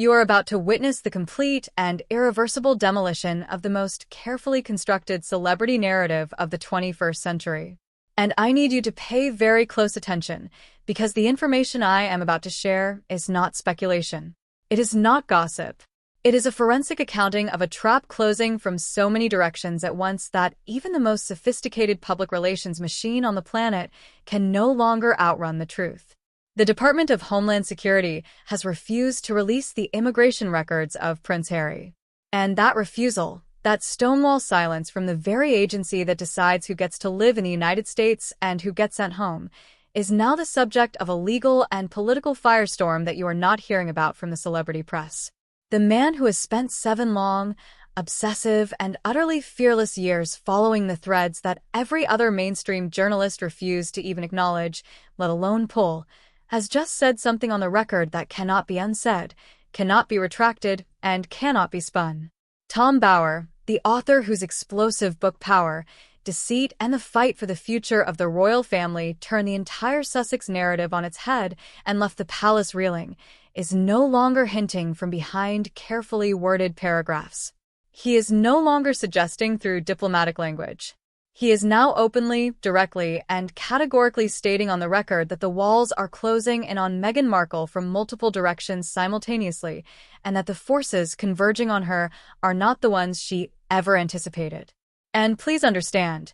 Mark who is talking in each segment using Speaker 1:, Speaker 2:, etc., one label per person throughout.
Speaker 1: You are about to witness the complete and irreversible demolition of the most carefully constructed celebrity narrative of the 21st century. And I need you to pay very close attention, because the information I am about to share is not speculation. It is not gossip. It is a forensic accounting of a trap closing from so many directions at once that even the most sophisticated public relations machine on the planet can no longer outrun the truth. The Department of Homeland Security has refused to release the immigration records of Prince Harry. And that refusal, that stonewall silence from the very agency that decides who gets to live in the United States and who gets sent home, is now the subject of a legal and political firestorm that you are not hearing about from the celebrity press. The man who has spent 7 long, obsessive, and utterly fearless years following the threads that every other mainstream journalist refused to even acknowledge, let alone pull, has just said something on the record that cannot be unsaid, cannot be retracted, and cannot be spun. Tom Bower, the author whose explosive book Power, Deceit, and the Fight for the Future of the Royal Family turned the entire Sussex narrative on its head and left the palace reeling, is no longer hinting from behind carefully worded paragraphs. He is no longer suggesting through diplomatic language. He is now openly, directly, and categorically stating on the record that the walls are closing in on Meghan Markle from multiple directions simultaneously, and that the forces converging on her are not the ones she ever anticipated. And please understand,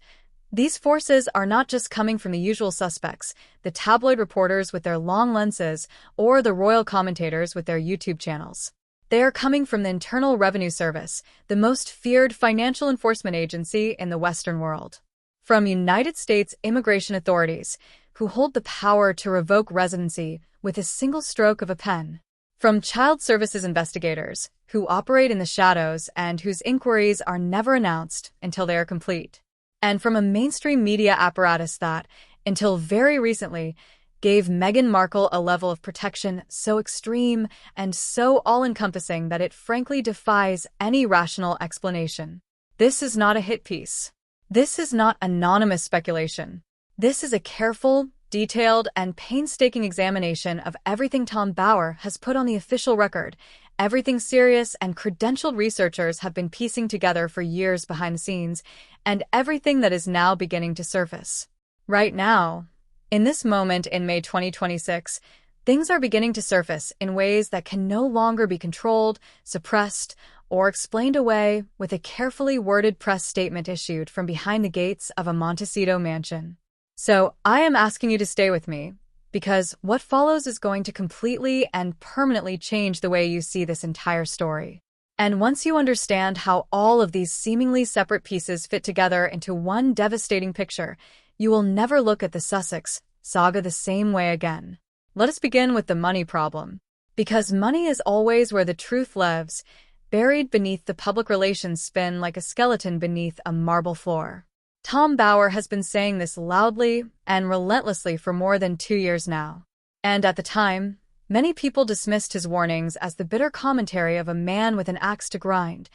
Speaker 1: these forces are not just coming from the usual suspects, the tabloid reporters with their long lenses, or the royal commentators with their YouTube channels. They are coming from the Internal Revenue Service, the most feared financial enforcement agency in the Western world. From United States immigration authorities, who hold the power to revoke residency with a single stroke of a pen. From child services investigators, who operate in the shadows and whose inquiries are never announced until they are complete. And from a mainstream media apparatus that, until very recently, gave Meghan Markle a level of protection so extreme and so all-encompassing that it frankly defies any rational explanation. This is not a hit piece. This is not anonymous speculation. This is a careful, detailed, and painstaking examination of everything Tom Bower has put on the official record, everything serious and credentialed researchers have been piecing together for years behind the scenes, and everything that is now beginning to surface. Right now, in this moment in May 2026, things are beginning to surface in ways that can no longer be controlled, suppressed, or explained away with a carefully worded press statement issued from behind the gates of a Montecito mansion. So, I am asking you to stay with me, because what follows is going to completely and permanently change the way you see this entire story. And once you understand how all of these seemingly separate pieces fit together into one devastating picture, you will never look at the Sussex saga the same way again. Let us begin with the money problem. Because money is always where the truth lives, buried beneath the public relations spin like a skeleton beneath a marble floor. Tom Bower has been saying this loudly and relentlessly for more than 2 years now. And at the time, many people dismissed his warnings as the bitter commentary of a man with an axe to grind,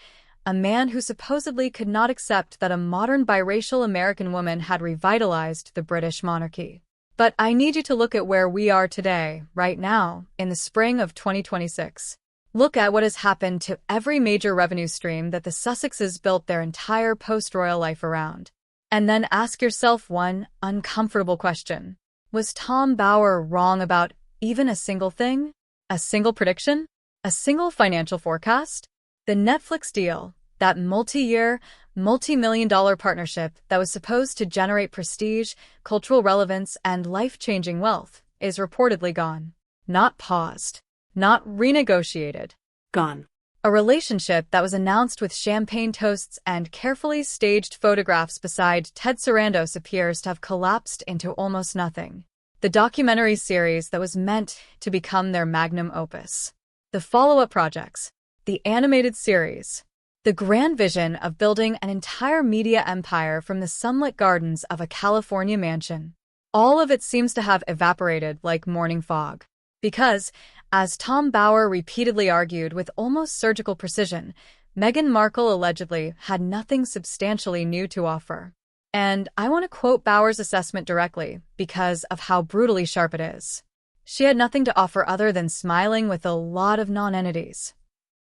Speaker 1: a man who supposedly could not accept that a modern biracial American woman had revitalized the British monarchy. But I need you to look at where we are today, right now, in the spring of 2026. Look at what has happened to every major revenue stream that the Sussexes built their entire post-royal life around. And then ask yourself one uncomfortable question. Was Tom Bower wrong about even a single thing? A single prediction? A single financial forecast? The Netflix deal, that multi-year, multi-million-dollar partnership that was supposed to generate prestige, cultural relevance, and life-changing wealth, is reportedly gone. Not paused. Not renegotiated. Gone. A relationship that was announced with champagne toasts and carefully staged photographs beside Ted Sarandos appears to have collapsed into almost nothing. The documentary series that was meant to become their magnum opus. The follow-up projects. The animated series. The grand vision of building an entire media empire from the sunlit gardens of a California mansion. All of it seems to have evaporated like morning fog. Because, as Tom Bower repeatedly argued with almost surgical precision, Meghan Markle allegedly had nothing substantially new to offer. And I want to quote Bower's assessment directly because of how brutally sharp it is. She had nothing to offer other than smiling with a lot of non-entities.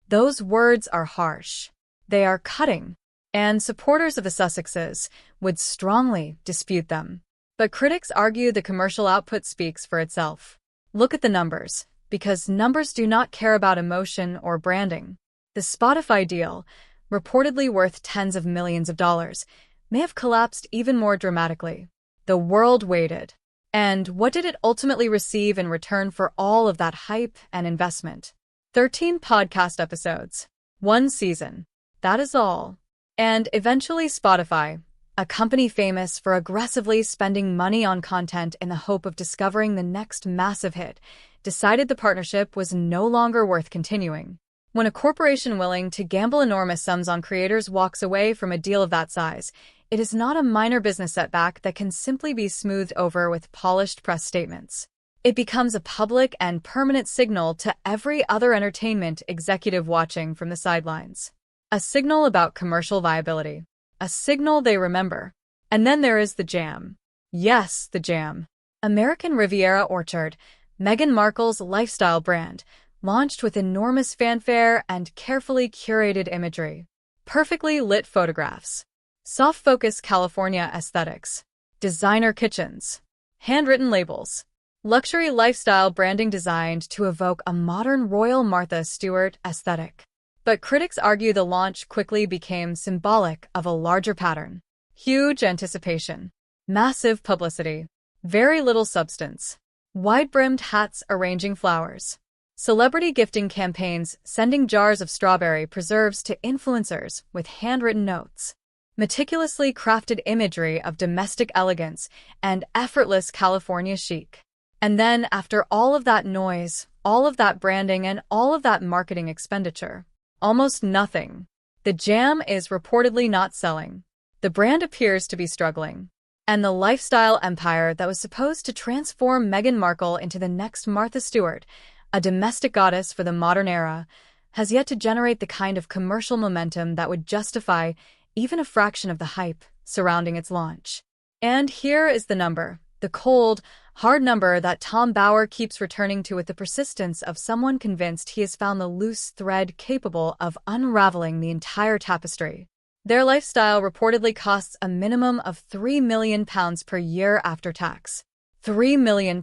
Speaker 1: Those words are harsh. They are cutting, and supporters of the Sussexes would strongly dispute them. But critics argue the commercial output speaks for itself. Look at the numbers, because numbers do not care about emotion or branding. The Spotify deal, reportedly worth tens of millions of dollars, may have collapsed even more dramatically. The world waited. And what did it ultimately receive in return for all of that hype and investment? 13 podcast episodes. 1 season. That is all. And eventually Spotify, a company famous for aggressively spending money on content in the hope of discovering the next massive hit, decided the partnership was no longer worth continuing. When a corporation willing to gamble enormous sums on creators walks away from a deal of that size, it is not a minor business setback that can simply be smoothed over with polished press statements. It becomes a public and permanent signal to every other entertainment executive watching from the sidelines. A signal about commercial viability. A signal they remember. And then there is the jam. Yes, the jam. American Riviera Orchard, Meghan Markle's lifestyle brand, launched with enormous fanfare and carefully curated imagery. Perfectly lit photographs. Soft-focus California aesthetics. Designer kitchens. Handwritten labels. Luxury lifestyle branding designed to evoke a modern Royal Martha Stewart aesthetic. But critics argue the launch quickly became symbolic of a larger pattern. Huge anticipation. Massive publicity. Very little substance. Wide-brimmed hats arranging flowers. Celebrity gifting campaigns sending jars of strawberry preserves to influencers with handwritten notes. Meticulously crafted imagery of domestic elegance and effortless California chic. And then, after all of that noise, all of that branding, and all of that marketing expenditure, almost nothing. The jam is reportedly not selling. The brand appears to be struggling. And the lifestyle empire that was supposed to transform Meghan Markle into the next Martha Stewart, a domestic goddess for the modern era, has yet to generate the kind of commercial momentum that would justify even a fraction of the hype surrounding its launch. And here is the number, the cold, hard number that Tom Bauer keeps returning to with the persistence of someone convinced he has found the loose thread capable of unraveling the entire tapestry. Their lifestyle reportedly costs a minimum of £3 million per year after tax. £3 million.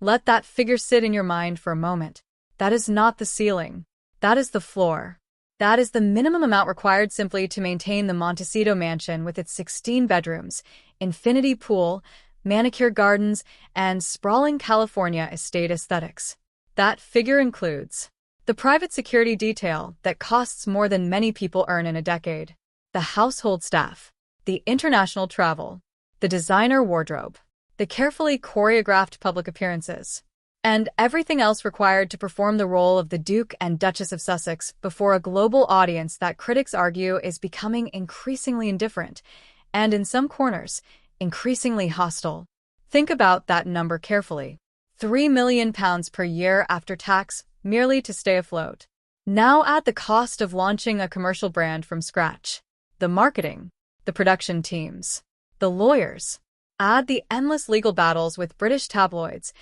Speaker 1: Let that figure sit in your mind for a moment. That is not the ceiling. That is the floor. That is the minimum amount required simply to maintain the Montecito mansion with its 16 bedrooms, infinity pool, manicure gardens, and sprawling California estate aesthetics. That figure includes the private security detail that costs more than many people earn in a decade, the household staff, the international travel, the designer wardrobe, the carefully choreographed public appearances, and everything else required to perform the role of the Duke and Duchess of Sussex before a global audience that critics argue is becoming increasingly indifferent, and in some corners, increasingly hostile. Think about that number carefully. £3 million per year after tax, merely to stay afloat. Now add the cost of launching a commercial brand from scratch. The marketing, the production teams, the lawyers. Add the endless legal battles with British tabloids,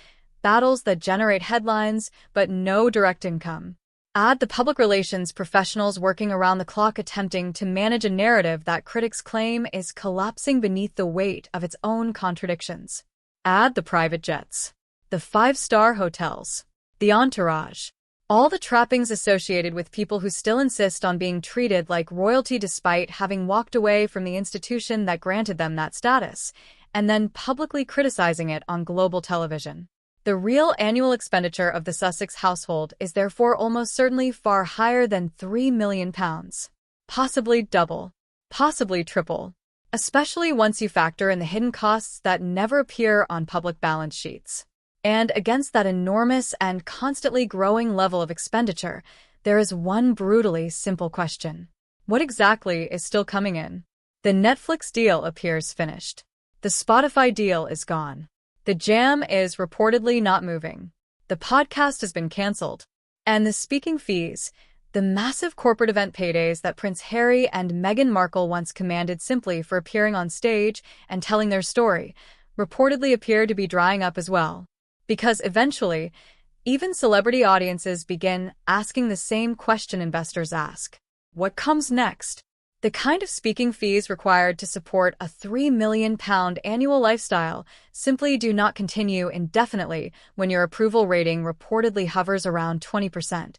Speaker 1: battles that generate headlines but no direct income. Add the public relations professionals working around the clock attempting to manage a narrative that critics claim is collapsing beneath the weight of its own contradictions. Add the private jets, the 5-star hotels, the entourage, all the trappings associated with people who still insist on being treated like royalty despite having walked away from the institution that granted them that status, and then publicly criticizing it on global television. The real annual expenditure of the Sussex household is therefore almost certainly far higher than £3 million. Possibly double. Possibly triple. Especially once you factor in the hidden costs that never appear on public balance sheets. And against that enormous and constantly growing level of expenditure, there is one brutally simple question. What exactly is still coming in? The Netflix deal appears finished. The Spotify deal is gone. The jam is reportedly not moving. The podcast has been canceled. And the speaking fees, the massive corporate event paydays that Prince Harry and Meghan Markle once commanded simply for appearing on stage and telling their story, reportedly appear to be drying up as well. Because eventually, even celebrity audiences begin asking the same question investors ask. What comes next? The kind of speaking fees required to support a £3 million annual lifestyle simply do not continue indefinitely when your approval rating reportedly hovers around 20%,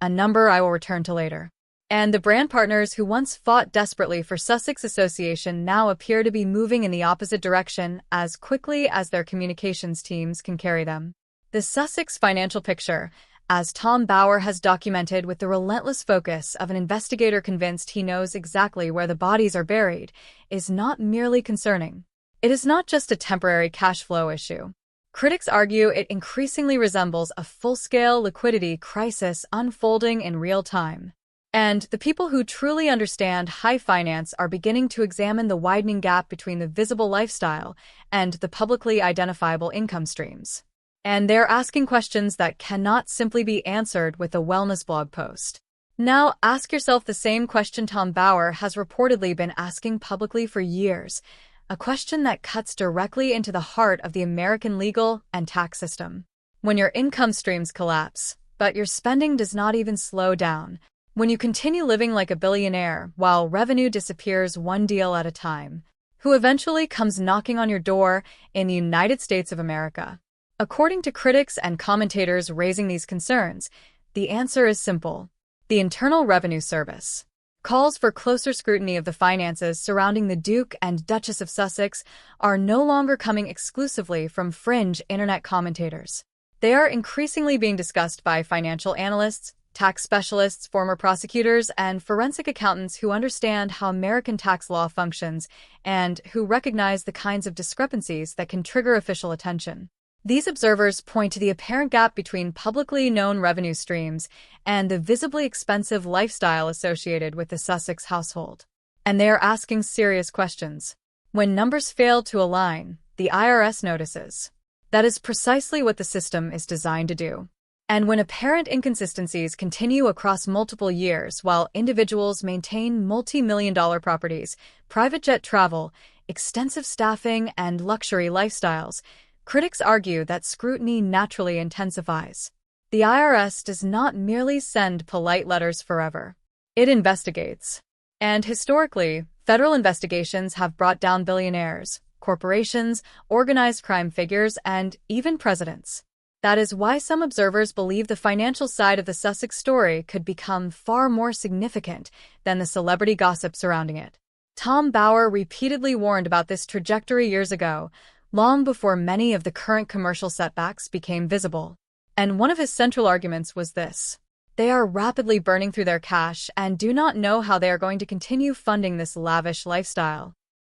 Speaker 1: a number I will return to later. And the brand partners who once fought desperately for Sussex association now appear to be moving in the opposite direction as quickly as their communications teams can carry them. The Sussex financial picture, as Tom Bower has documented with the relentless focus of an investigator convinced he knows exactly where the bodies are buried, is not merely concerning. It is not just a temporary cash flow issue. Critics argue it increasingly resembles a full-scale liquidity crisis unfolding in real time. And the people who truly understand high finance are beginning to examine the widening gap between the visible lifestyle and the publicly identifiable income streams. And they're asking questions that cannot simply be answered with a wellness blog post. Now, ask yourself the same question Tom Bower has reportedly been asking publicly for years, a question that cuts directly into the heart of the American legal and tax system. When your income streams collapse, but your spending does not even slow down, when you continue living like a billionaire while revenue disappears one deal at a time, who eventually comes knocking on your door in the United States of America? According to critics and commentators raising these concerns, the answer is simple. The Internal Revenue Service. Calls for closer scrutiny of the finances surrounding the Duke and Duchess of Sussex are no longer coming exclusively from fringe internet commentators. They are increasingly being discussed by financial analysts, tax specialists, former prosecutors, and forensic accountants who understand how American tax law functions and who recognize the kinds of discrepancies that can trigger official attention. These observers point to the apparent gap between publicly known revenue streams and the visibly expensive lifestyle associated with the Sussex household. And they are asking serious questions. When numbers fail to align, the IRS notices. That is precisely what the system is designed to do. And when apparent inconsistencies continue across multiple years while individuals maintain multi-million-dollar properties, private jet travel, extensive staffing, and luxury lifestyles, critics argue that scrutiny naturally intensifies. The IRS does not merely send polite letters forever. It investigates. And historically, federal investigations have brought down billionaires, corporations, organized crime figures, and even presidents. That is why some observers believe the financial side of the Sussex story could become far more significant than the celebrity gossip surrounding it. Tom Bower repeatedly warned about this trajectory years ago, long before many of the current commercial setbacks became visible. And one of his central arguments was this. They are rapidly burning through their cash and do not know how they are going to continue funding this lavish lifestyle.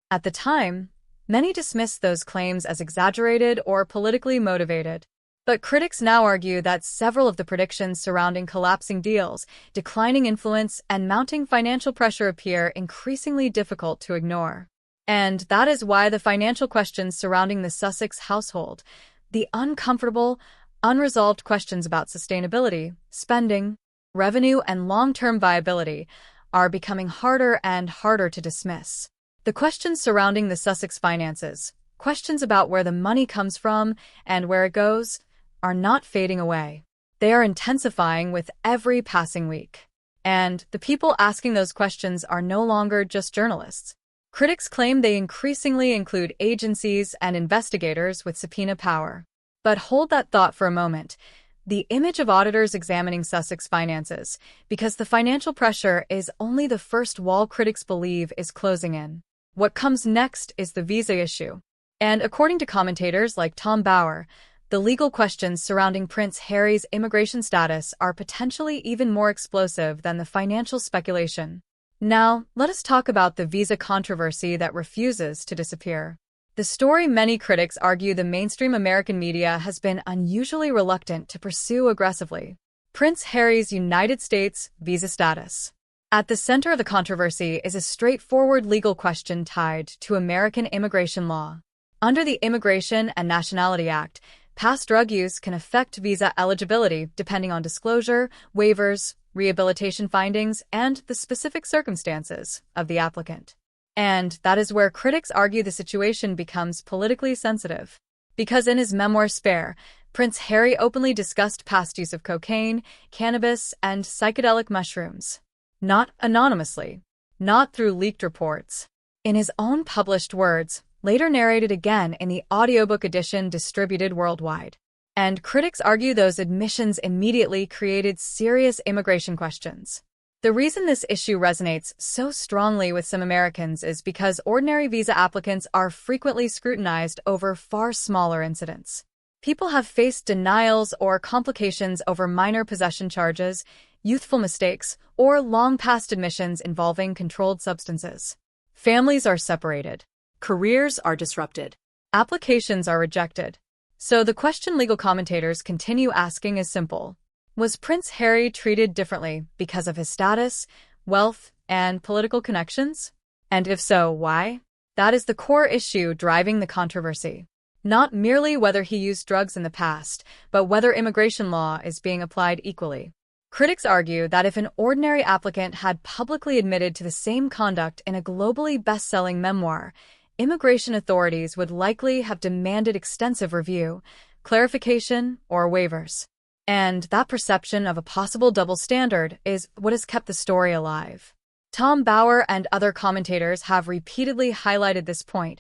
Speaker 1: At the time, many dismissed those claims as exaggerated or politically motivated. But critics now argue that several of the predictions surrounding collapsing deals, declining influence, and mounting financial pressure appear increasingly difficult to ignore. And that is why the financial questions surrounding the Sussex household, the uncomfortable, unresolved questions about sustainability, spending, revenue, and long-term viability, are becoming harder and harder to dismiss. The questions surrounding the Sussex finances, questions about where the money comes from and where it goes, are not fading away. They are intensifying with every passing week. And the people asking those questions are no longer just journalists. Critics claim they increasingly include agencies and investigators with subpoena power. But hold that thought for a moment. The image of auditors examining Sussex finances, because the financial pressure is only the first wall critics believe is closing in. What comes next is the visa issue. And according to commentators like Tom Bower, the legal questions surrounding Prince Harry's immigration status are potentially even more explosive than the financial speculation. Now, let us talk about the visa controversy that refuses to disappear. The story many critics argue the mainstream American media has been unusually reluctant to pursue aggressively. Prince Harry's United States visa status. At the center of the controversy is a straightforward legal question tied to American immigration law. Under the Immigration and Nationality Act, past drug use can affect visa eligibility depending on disclosure, waivers, rehabilitation findings, and the specific circumstances of the applicant. And that is where critics argue the situation becomes politically sensitive. Because in his memoir Spare, Prince Harry openly discussed past use of cocaine, cannabis, and psychedelic mushrooms. Not anonymously, not through leaked reports. In his own published words, later narrated again in the audiobook edition distributed worldwide. And critics argue those admissions immediately created serious immigration questions. The reason this issue resonates so strongly with some Americans is because ordinary visa applicants are frequently scrutinized over far smaller incidents. People have faced denials or complications over minor possession charges, youthful mistakes, or long-past admissions involving controlled substances. Families are separated.
Speaker 2: Careers are disrupted.
Speaker 1: Applications are rejected. So the question legal commentators continue asking is simple. Was Prince Harry treated differently because of his status, wealth, and political connections? And if so, why? That is the core issue driving the controversy. Not merely whether he used drugs in the past, but whether immigration law is being applied equally. Critics argue that if an ordinary applicant had publicly admitted to the same conduct in a globally best-selling memoir, immigration authorities would likely have demanded extensive review, clarification, or waivers. And that perception of a possible double standard is what has kept the story alive. Tom Bower and other commentators have repeatedly highlighted this point,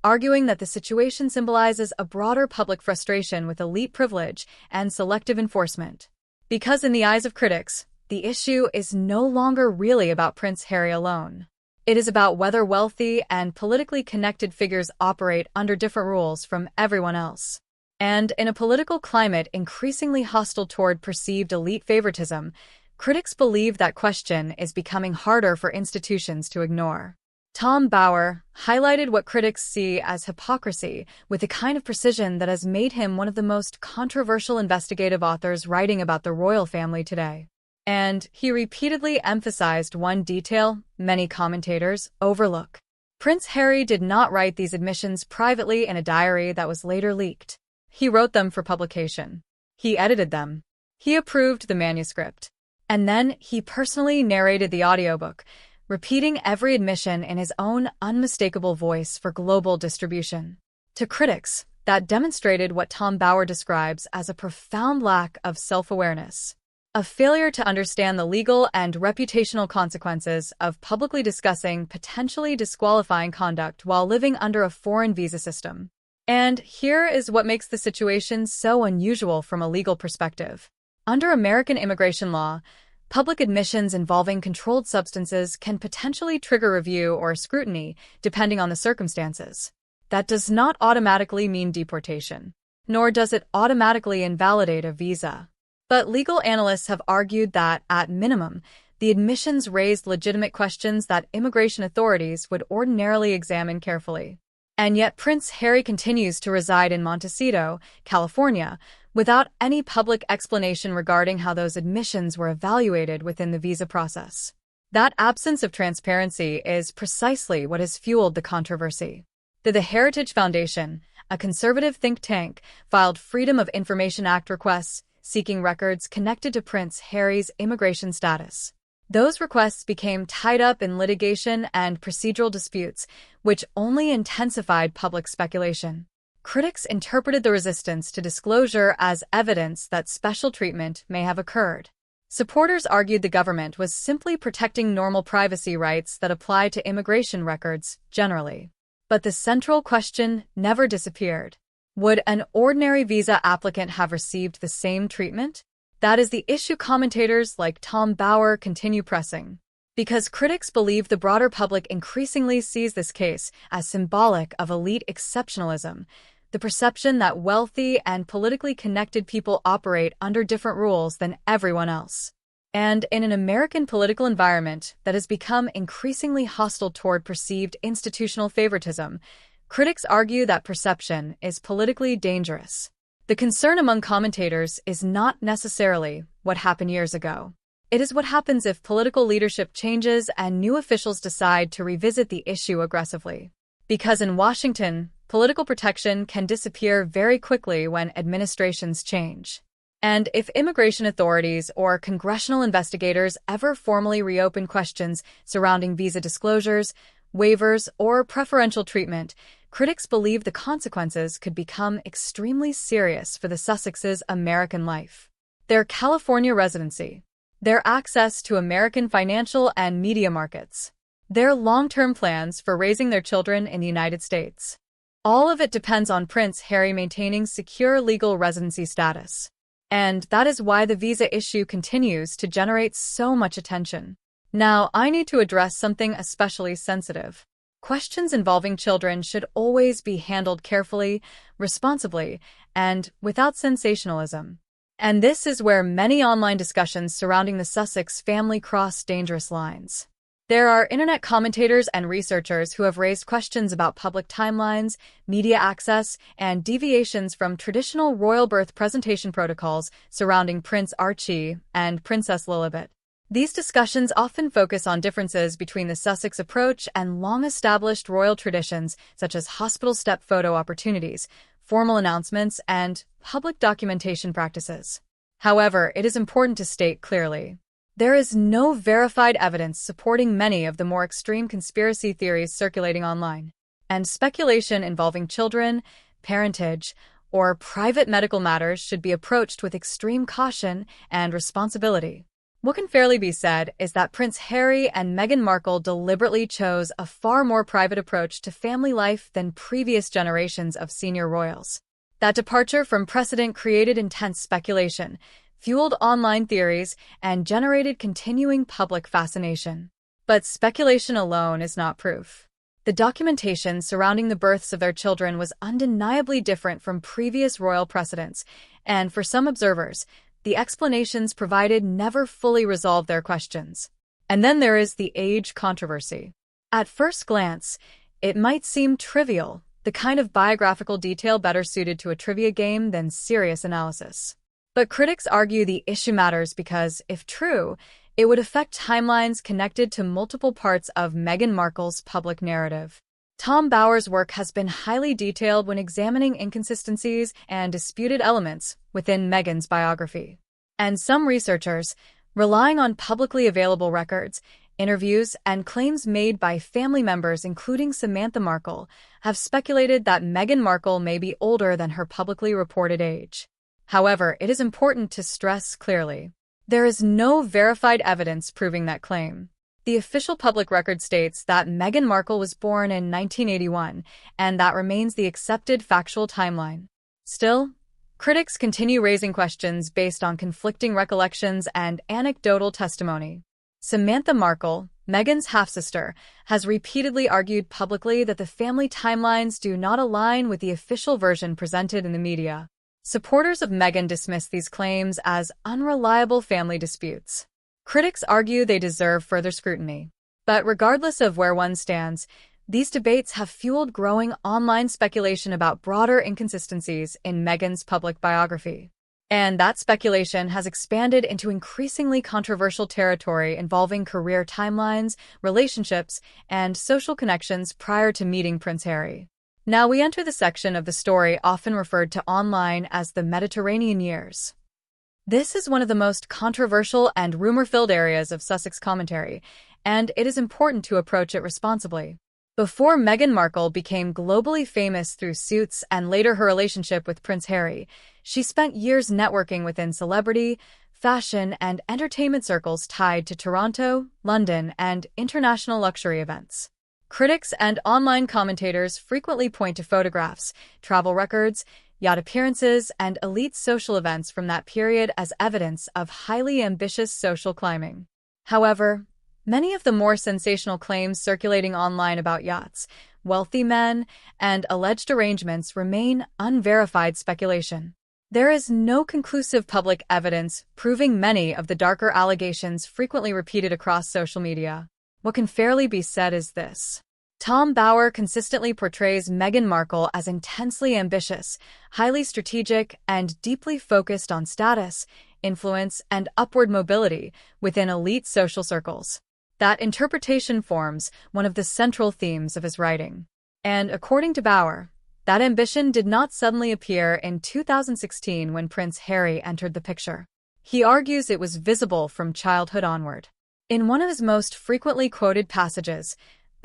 Speaker 1: arguing that the situation symbolizes a broader public frustration with elite privilege and selective enforcement. Because in the eyes of critics, the issue is no longer really about Prince Harry alone. It is about whether wealthy and politically connected figures operate under different rules from everyone else. And in a political climate increasingly hostile toward perceived elite favoritism, critics believe that question is becoming harder for institutions to ignore. Tom Bower highlighted what critics see as hypocrisy with a kind of precision that has made him one of the most controversial investigative authors writing about the royal family today. And he repeatedly emphasized one detail many commentators overlook. Prince Harry did not write these admissions privately in a diary that was later leaked. He wrote them for publication. He edited them. He approved the manuscript. And then he personally narrated the audiobook, repeating every admission in his own unmistakable voice for global distribution. To critics, that demonstrated what Tom Bower describes as a profound lack of self-awareness, a failure to understand the legal and reputational consequences of publicly discussing potentially disqualifying conduct while living under a foreign visa system. And here is what makes the situation so unusual from a legal perspective. Under American immigration law, public admissions involving controlled substances can potentially trigger review or scrutiny, depending on the circumstances. That does not automatically mean deportation, nor does it automatically invalidate a visa. But legal analysts have argued that, at minimum, the admissions raised legitimate questions that immigration authorities would ordinarily examine carefully. And yet Prince Harry continues to reside in Montecito, California, without any public explanation regarding how those admissions were evaluated within the visa process. That absence of transparency is precisely what has fueled the controversy. The Heritage Foundation, a conservative think tank, filed Freedom of Information Act requests seeking records connected to Prince Harry's immigration status. Those requests became tied up in litigation and procedural disputes, which only intensified public speculation. Critics interpreted the resistance to disclosure as evidence that special treatment may have occurred. Supporters argued the government was simply protecting normal privacy rights that apply to immigration records generally. But the central question never disappeared. Would an ordinary visa applicant have received the same treatment? That is the issue commentators like Tom Bower continue pressing. Because critics believe the broader public increasingly sees this case as symbolic of elite exceptionalism, the perception that wealthy and politically connected people operate under different rules than everyone else. And in an American political environment that has become increasingly hostile toward perceived institutional favoritism, critics argue that perception is politically dangerous. The concern among commentators is not necessarily what happened years ago. It is what happens if political leadership changes and new officials decide to revisit the issue aggressively. Because in Washington, political protection can disappear very quickly when administrations change. And if immigration authorities or congressional investigators ever formally reopen questions surrounding visa disclosures, waivers, or preferential treatment, critics believe the consequences could become extremely serious for the Sussexes' American life. Their California residency, their access to American financial and media markets, their long-term plans for raising their children in the United States. All of it depends on Prince Harry maintaining secure legal residency status. And that is why the visa issue continues to generate so much attention. Now, I need to address something especially sensitive. Questions involving children should always be handled carefully, responsibly, and without sensationalism. And this is where many online discussions surrounding the Sussex family cross dangerous lines. There are internet commentators and researchers who have raised questions about public timelines, media access, and deviations from traditional royal birth presentation protocols surrounding Prince Archie and Princess Lilibet. These discussions often focus on differences between the Sussex approach and long-established royal traditions such as hospital step photo opportunities, formal announcements, and public documentation practices. However, it is important to state clearly, there is no verified evidence supporting many of the more extreme conspiracy theories circulating online, and speculation involving children, parentage, or private medical matters should be approached with extreme caution and responsibility. What can fairly be said is that Prince Harry and Meghan Markle deliberately chose a far more private approach to family life than previous generations of senior royals. That departure from precedent created intense speculation, fueled online theories, and generated continuing public fascination. But speculation alone is not proof. The documentation surrounding the births of their children was undeniably different from previous royal precedents, and for some observers, the explanations provided never fully resolved their questions. And then there is the age controversy. At first glance, it might seem trivial, the kind of biographical detail better suited to a trivia game than serious analysis. But critics argue the issue matters because, if true, it would affect timelines connected to multiple parts of Meghan Markle's public narrative. Tom Bower's work has been highly detailed when examining inconsistencies and disputed elements within Meghan's biography. And some researchers, relying on publicly available records, interviews, and claims made by family members including Samantha Markle, have speculated that Meghan Markle may be older than her publicly reported age. However, it is important to stress clearly, there is no verified evidence proving that claim. The official public record states that Meghan Markle was born in 1981, and that remains the accepted factual timeline. Still, critics continue raising questions based on conflicting recollections and anecdotal testimony. Samantha Markle, Meghan's half-sister, has repeatedly argued publicly that the family timelines do not align with the official version presented in the media. Supporters of Meghan dismiss these claims as unreliable family disputes. Critics argue they deserve further scrutiny. But regardless of where one stands, these debates have fueled growing online speculation about broader inconsistencies in Meghan's public biography. And that speculation has expanded into increasingly controversial territory involving career timelines, relationships, and social connections prior to meeting Prince Harry. Now we enter the section of the story often referred to online as the Mediterranean years. This is one of the most controversial and rumor-filled areas of Sussex commentary, and it is important to approach it responsibly. Before Meghan Markle became globally famous through Suits and later her relationship with Prince Harry, she spent years networking within celebrity, fashion, and entertainment circles tied to Toronto, London, and international luxury events. Critics and online commentators frequently point to photographs, travel records, yacht appearances, and elite social events from that period as evidence of highly ambitious social climbing. However, many of the more sensational claims circulating online about yachts, wealthy men, and alleged arrangements remain unverified speculation. There is no conclusive public evidence proving many of the darker allegations frequently repeated across social media. What can fairly be said is this. Tom Bower consistently portrays Meghan Markle as intensely ambitious, highly strategic, and deeply focused on status, influence, and upward mobility within elite social circles. That interpretation forms one of the central themes of his writing. And according to Bower, that ambition did not suddenly appear in 2016 when Prince Harry entered the picture. He argues it was visible from childhood onward. In one of his most frequently quoted passages,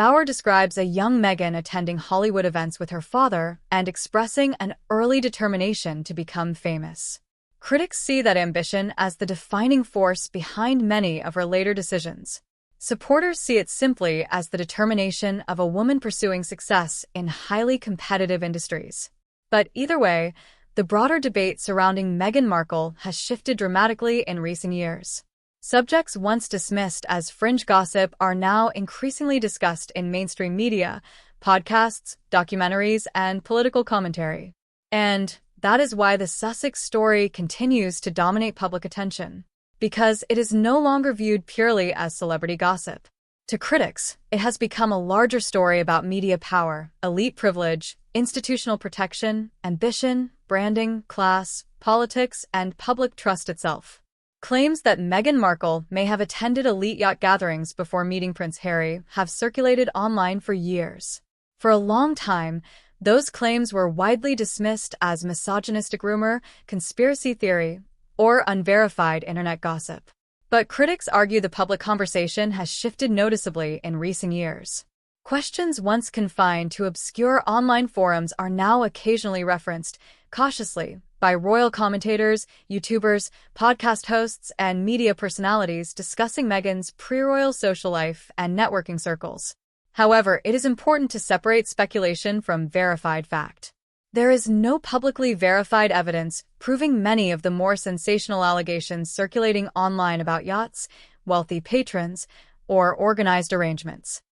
Speaker 1: Bauer describes a young Meghan attending Hollywood events with her father and expressing an early determination to become famous. Critics see that ambition as the defining force behind many of her later decisions. Supporters see it simply as the determination of a woman pursuing success in highly competitive industries. But either way, the broader debate surrounding Meghan Markle has shifted dramatically in recent years. Subjects once dismissed as fringe gossip are now increasingly discussed in mainstream media, podcasts, documentaries, and political commentary. And that is why the Sussex story continues to dominate public attention, because it is no longer viewed purely as celebrity gossip. To critics, it has become a larger story about media power, elite privilege, institutional protection, ambition, branding, class, politics, and public trust itself. Claims that Meghan Markle may have attended elite yacht gatherings before meeting Prince Harry have circulated online for years. For a long time, those claims were widely dismissed as misogynistic rumor, conspiracy theory, or unverified internet gossip. But critics argue the public conversation has shifted noticeably in recent years. Questions once confined to obscure online forums are now occasionally referenced, cautiously, by royal commentators, YouTubers, podcast hosts, and media personalities discussing Meghan's pre-royal social life and networking circles. However, it is important to separate speculation from verified fact. There is no publicly verified evidence proving many of the more sensational allegations circulating online about yachts, wealthy patrons, or organized arrangements.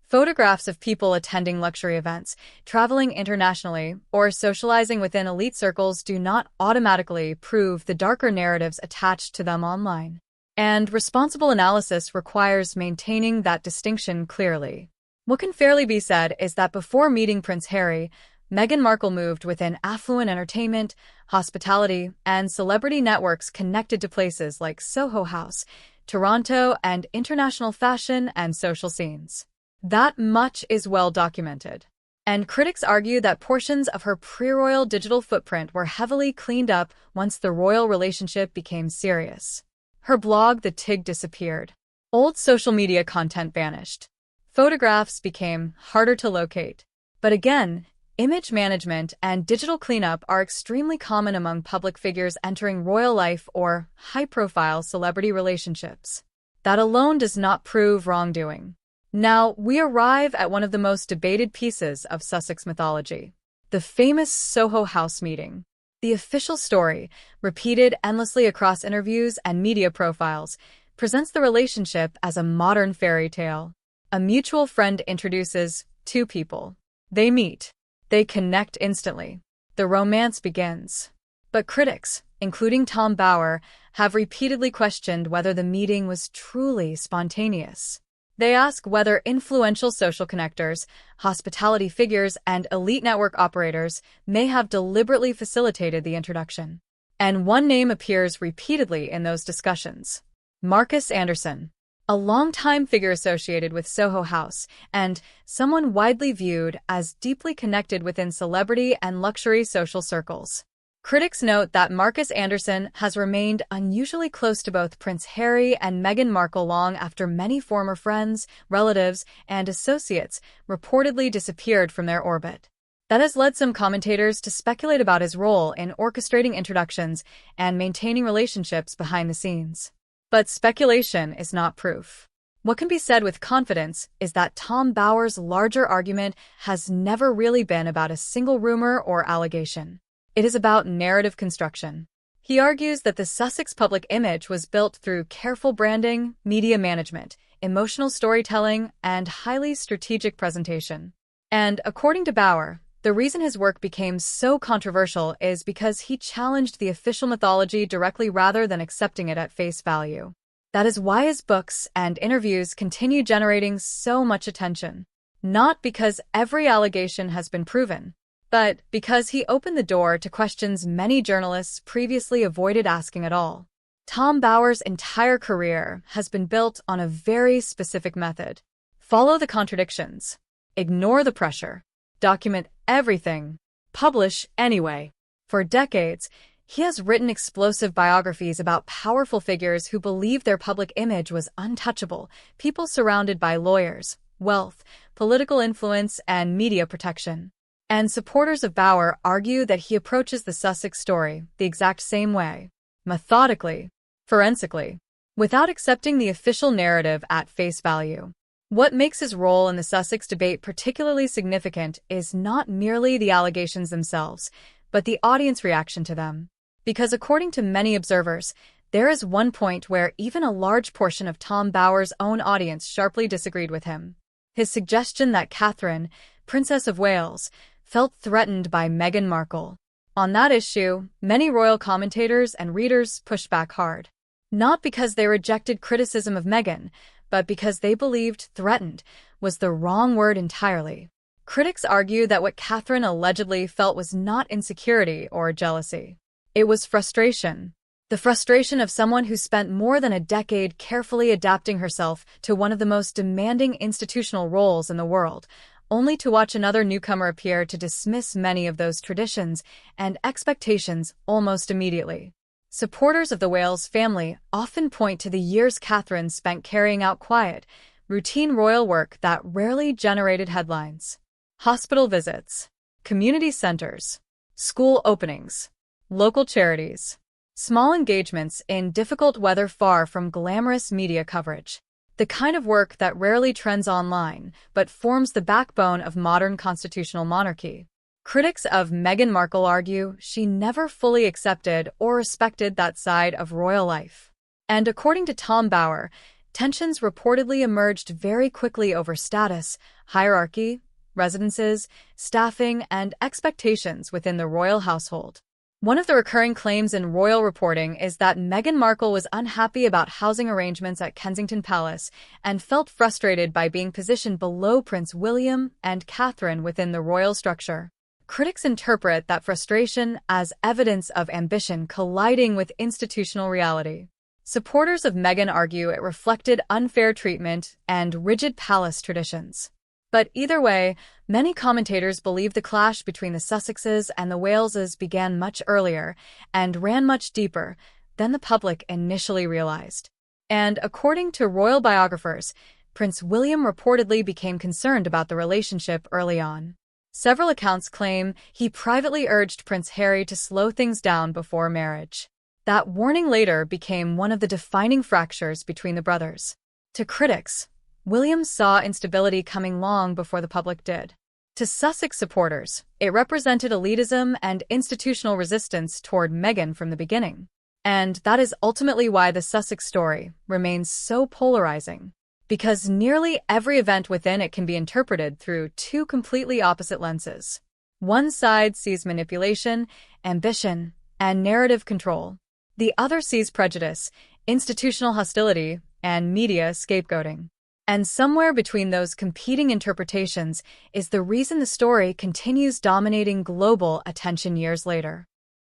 Speaker 1: Photographs of people attending luxury events, traveling internationally, or socializing within elite circles do not automatically prove the darker narratives attached to them online. And responsible analysis requires maintaining that distinction clearly. What can fairly be said is that before meeting Prince Harry, Meghan Markle moved within affluent entertainment, hospitality, and celebrity networks connected to places like Soho House, Toronto, and international fashion and social scenes. That much is well documented. And critics argue that portions of her pre-royal digital footprint were heavily cleaned up once the royal relationship became serious. Her blog, The Tig, disappeared. Old social media content vanished. Photographs became harder to locate. But again, image management and digital cleanup are extremely common among public figures entering royal life or high-profile celebrity relationships. That alone does not prove wrongdoing. Now, we arrive at one of the most debated pieces of Sussex mythology, the famous Soho House meeting. The official story, repeated endlessly across interviews and media profiles, presents the relationship as a modern fairy tale. A mutual friend introduces two people. They meet. They connect instantly. The romance begins. But critics, including Tom Bauer, have repeatedly questioned whether the meeting was truly spontaneous. They ask whether influential social connectors, hospitality figures, and elite network operators may have deliberately facilitated the introduction. And one name appears repeatedly in those discussions: Marcus Anderson, a longtime figure associated with Soho House and someone widely viewed as deeply connected within celebrity and luxury social circles. Critics note that Marcus Anderson has remained unusually close to both Prince Harry and Meghan Markle long after many former friends, relatives, and associates reportedly disappeared from their orbit. That has led some commentators to speculate about his role in orchestrating introductions and maintaining relationships behind the scenes. But speculation is not proof. What can be said with confidence is that Tom Bauer's larger argument has never really been about a single rumor or allegation. It is about narrative construction. He argues that the Sussex public image was built through careful branding, media management, emotional storytelling, and highly strategic presentation. And according to Bauer, the reason his work became so controversial is because he challenged the official mythology directly rather than accepting it at face value. That is why his books and interviews continue generating so much attention. Not because every allegation has been proven, but because he opened the door to questions many journalists previously avoided asking at all. Tom Bauer's entire career has been built on a very specific method. Follow the contradictions. Ignore the pressure. Document everything. Publish anyway. For decades, he has written explosive biographies about powerful figures who believed their public image was untouchable, people surrounded by lawyers, wealth, political influence, and media protection. And supporters of Bauer argue that he approaches the Sussex story the exact same way, methodically, forensically, without accepting the official narrative at face value. What makes his role in the Sussex debate particularly significant is not merely the allegations themselves, but the audience reaction to them. Because according to many observers, there is one point where even a large portion of Tom Bauer's own audience sharply disagreed with him. His suggestion that Catherine, Princess of Wales, felt threatened by Meghan Markle. On that issue, many royal commentators and readers pushed back hard. Not because they rejected criticism of Meghan, but because they believed threatened was the wrong word entirely. Critics argue that what Catherine allegedly felt was not insecurity or jealousy. It was frustration. The frustration of someone who spent more than a decade carefully adapting herself to one of the most demanding institutional roles in the world, only to watch another newcomer appear to dismiss many of those traditions and expectations almost immediately. Supporters of the Wales family often point to the years Catherine spent carrying out quiet, routine royal work that rarely generated headlines. Hospital visits, community centers, school openings, local charities, small engagements in difficult weather far from glamorous media coverage. The kind of work that rarely trends online, but forms the backbone of modern constitutional monarchy. Critics of Meghan Markle argue she never fully accepted or respected that side of royal life. And according to Tom Bauer, tensions reportedly emerged very quickly over status, hierarchy, residences, staffing, and expectations within the royal household. One of the recurring claims in royal reporting is that Meghan Markle was unhappy about housing arrangements at Kensington Palace and felt frustrated by being positioned below Prince William and Catherine within the royal structure. Critics interpret that frustration as evidence of ambition colliding with institutional reality. Supporters of Meghan argue it reflected unfair treatment and rigid palace traditions. But either way, many commentators believe the clash between the Sussexes and the Waleses began much earlier and ran much deeper than the public initially realized. And according to royal biographers, Prince William reportedly became concerned about the relationship early on. Several accounts claim he privately urged Prince Harry to slow things down before marriage. That warning later became one of the defining fractures between the brothers. To critics, William saw instability coming long before the public did. To Sussex supporters, it represented elitism and institutional resistance toward Meghan from the beginning. And that is ultimately why the Sussex story remains so polarizing, because nearly every event within it can be interpreted through two completely opposite lenses. One side sees manipulation, ambition, and narrative control. The other sees prejudice, institutional hostility, and media scapegoating. And somewhere between those competing interpretations is the reason the story continues dominating global attention years later.